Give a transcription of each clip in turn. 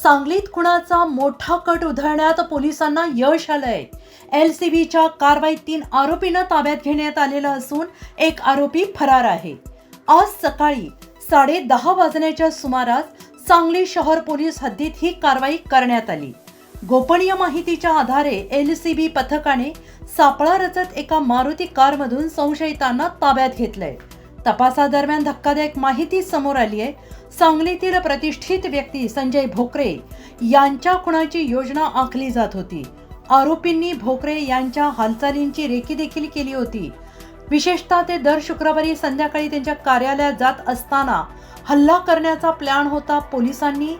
सांगलीत खुणाचा मोठा कट उधळण्यात पोलिसांना यश आलंय। LCBच्या कारवाईत 3 आरोपींना ताब्यात घेण्यात आलेलं असून एक आरोपी फरार आहे। आज सकाळी 10:30 वाजण्याच्या सुमारास सांगली शहर पोलीस हद्दीत ही कारवाई करण्यात आली। गोपनीय माहितीच्या आधारे LCB पथकाने सापळा रचत एका मारुती कारमधून संशयितांना ताब्यात घेतलंय। तपासादरम्यान धक्कादायक माहिती समोर आली आहे। सांगलीतील प्रतिष्ठित व्यक्ती संजय भोकरे यांच्या खुनाची योजना आखली जात होती। आरोपींनी भोकरे यांच्या हालचालींची रेकी देखील केली होती। विशेषतः ते दर शुक्रवारी संध्याकाळी त्यांच्या कार्यालयात जात असताना हल्ला करण्याचा प्लॅन होता। पोलिसांनी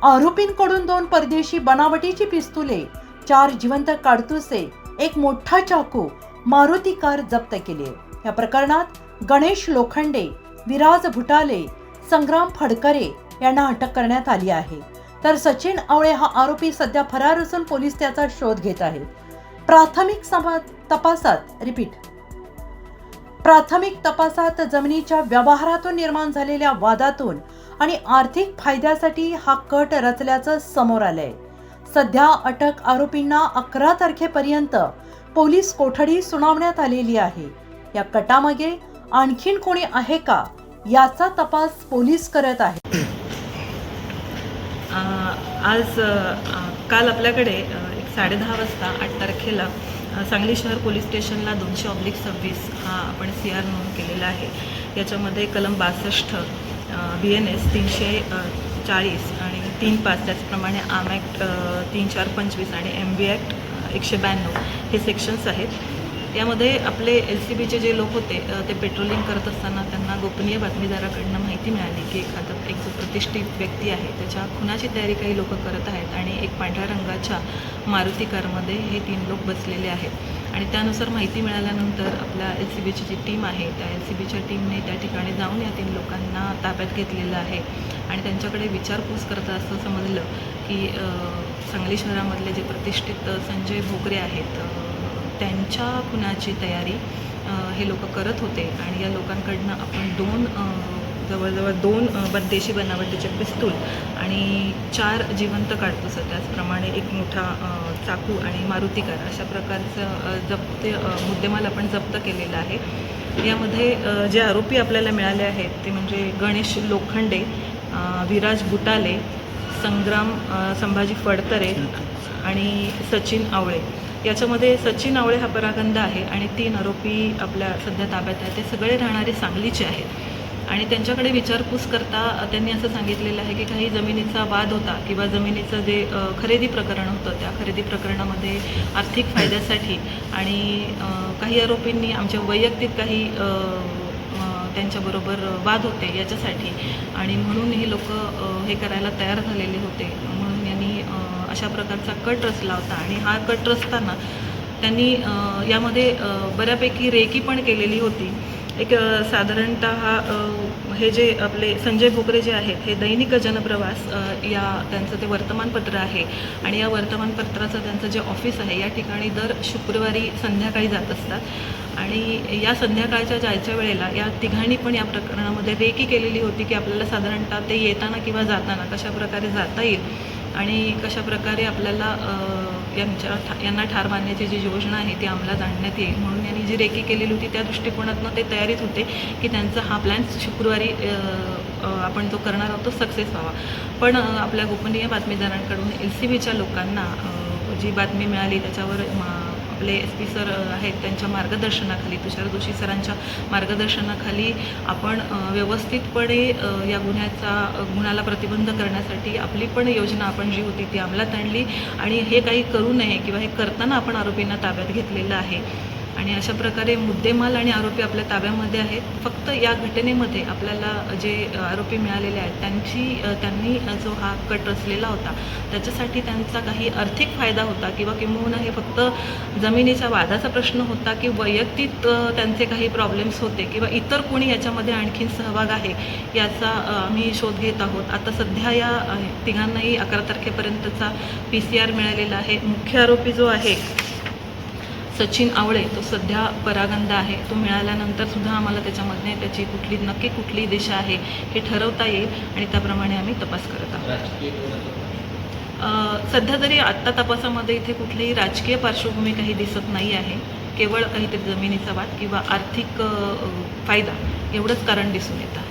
आरोपींकडून 2 परदेशी बनावटीची पिस्तुले, 4 जिवंत काडतुसे, एक मोठा चाकू, मारुती कार जप्त केली। या प्रकरणात गणेश लोखंडे, विराज भुटाले, संग्राम फडकरे यांना अटक करण्यात आली आहे। तर सचिन आवळे हा आरोपी सध्या फरार असून पोलीस त्याचा शोध घेत आहेत। प्राथमिक तपासात जमिनीच्या व्यवहारातून निर्माण झालेल्या वादातून आणि आर्थिक फायद्यासाठी हा कट रचल्याचं समोर आलंय। सध्या अटक आरोपींना 11 तारखेपर्यंत पोलीस कोठडी सुनावण्यात आलेली आहे। या कटामागे आणखीन कोणी आहे का याचा तपास पोलीस करत आहेत। काल आपल्याकडे 10:30 वाजता 8 तारखेला सांगली शहर पोलीस स्टेशनला 200/26 हा आपण CR नोंद केलेला आहे। याच्यामध्ये कलम 62 BNS 340 आणि 3(5) त्याचप्रमाणे आर्म ॲक्ट 3(4)25 आणि MB ॲक्ट 192 हे सेक्शन्स आहेत। यामध्ये आपले LCBचे जे लोक होते ते पेट्रोलिंग करत असताना त्यांना गोपनीय बातमीदाराकडनं माहिती मिळाली की एक जो प्रतिष्ठित व्यक्ती आहे त्याच्या खुनाची तयारी काही लोक करत आहेत आणि एक पांढऱ्या रंगाच्या मारुती कारमध्ये हे 3 लोक बसलेले आहेत। आणि त्यानुसार माहिती मिळाल्यानंतर आपल्या LCBची जी टीम आहे त्या LCBच्या टीमने त्या ठिकाणी जाऊन या 3 लोकांना ताब्यात घेतलेलं आहे। आणि त्यांच्याकडे विचारपूस करता असं समजलं की सांगली शहरामधले जे प्रतिष्ठित संजय भोकरे आहेत त्यांच्या खुनाची तयारी हे लोक करत होते। आणि या लोकांकडनं आपण जवळजवळ 2 देशी बनावटीचे पिस्तूल आणि 4 जिवंत काडतुस, त्याचप्रमाणे एक मोठा चाकू आणि मारुती कार अशा प्रकारचं मुद्देमाल आपण जप्त केलेला आहे। यामध्ये जे आरोपी आपल्याला मिळाले आहेत ते म्हणजे गणेश लोखंडे, विराज बुटाले, संग्राम संभाजी फडतरे आणि सचिन आवळे। याच्यामध्ये सचिन आवळे हा परागंदा आहे आणि 3 आरोपी आपल्या सध्या ताब्यात आहेत। ते सगळे राहणारे सांगलीचे आहेत। आणि त्यांच्याकडे विचारपूस करता त्यांनी असं सांगितलेलं आहे की काही जमिनीचा वाद होता किंवा जमिनीचं जे खरेदी प्रकरण होतं त्या खरेदी प्रकरणामध्ये आर्थिक फायद्यासाठी आणि काही आरोपींनी आमच्या वैयक्तिक काही त्यांच्याबरोबर वाद होते याच्यासाठी आणि म्हणून हे लोक हे करायला तयार झालेले होते। म्हणून यांनी अशा प्रकारचा कट रचला होता। आणि हा कट रचताना त्यांनी यामध्ये बऱ्यापैकी रेकी पण केलेली होती। एक साधारणतः हे जे आपले संजय भोकरे जे आहेत हे दैनिक जनप्रवास या त्यांचं ते वर्तमानपत्र आहे आणि या वर्तमानपत्राचं त्यांचं जे ऑफिस आहे या ठिकाणी दर शुक्रवारी संध्याकाळी जात असतात। आणि या संध्याकाळच्या जायच्या वेळेला या तिघांनी पण या प्रकरणामध्ये रेकी केलेली होती की आपल्याला साधारणतः ते येताना किंवा जाताना कशा प्रकारे जाता येईल आणि कशा प्रकारे आपल्याला यांना ठार मारण्याची जी योजना आहे ती अंमलात आणण्यात येईल। म्हणून यांनी जी रेकी केलेली होती त्या दृष्टिकोनातून ते तयारीत होते की त्यांचा हा प्लॅन शुक्रवारी आपण जो करणार आहोत तो सक्सेस व्हावा। पण आपल्या गोपनीय बातमीदारांकडून LCBच्या लोकांना जी बातमी मिळाली त्याच्यावर आपले SP सर आहेत त्यांच्या मार्गदर्शनाखाली, तुषार जोशी सरांच्या मार्गदर्शनाखाली आपण व्यवस्थितपणे या गुन्ह्याला प्रतिबंध करण्यासाठी आपली पण योजना आपण जी होती ती अंमलात आणली आणि हे काही करू नये किंवा हे करताना आपण आरोपींना ताब्यात घेतलेलं आहे। आणि अशा प्रकारे मुद्देमाल आणि आरोपी आपल्या ताब्यामध्ये आहेत। फक्त या घटनेमध्ये आपल्याला जे आरोपी मिळालेले आहेत त्यांनी जो हा कट रचलेला होता त्याच्यासाठी त्यांचा काही आर्थिक फायदा होता किंवा किंबहुना हे फक्त जमिनीच्या वादाचा प्रश्न होता की वैयक्तिक त्यांचे काही प्रॉब्लेम्स होते किंवा इतर कोणी याच्यामध्ये आणखीन सहभाग आहे याचा आम्ही शोध घेत आहोत। आता सध्या या तिघांनाही 11 तारखेपर्यंतचा PCR मिळालेला आहे। मुख्य आरोपी जो आहे सचिन आवळे तो सध्या परागंदा आहे। तो मिळाल्यानंतर सुद्धा आम्हाला त्याच्यामध्ये त्याची नक्की कुठली दिशा आहे हे ठरवता येईल आणि त्याप्रमाणे आम्ही तपास करत आहोत। सध्या तरी आत्ता तपासामध्ये इथे कुठलीही राजकीय पार्श्वभूमी काही दिसत नाही आहे. केवळ काहीतरी जमिनीचा वाद किंवा आर्थिक फायदा एवढंच कारण दिसून येतं.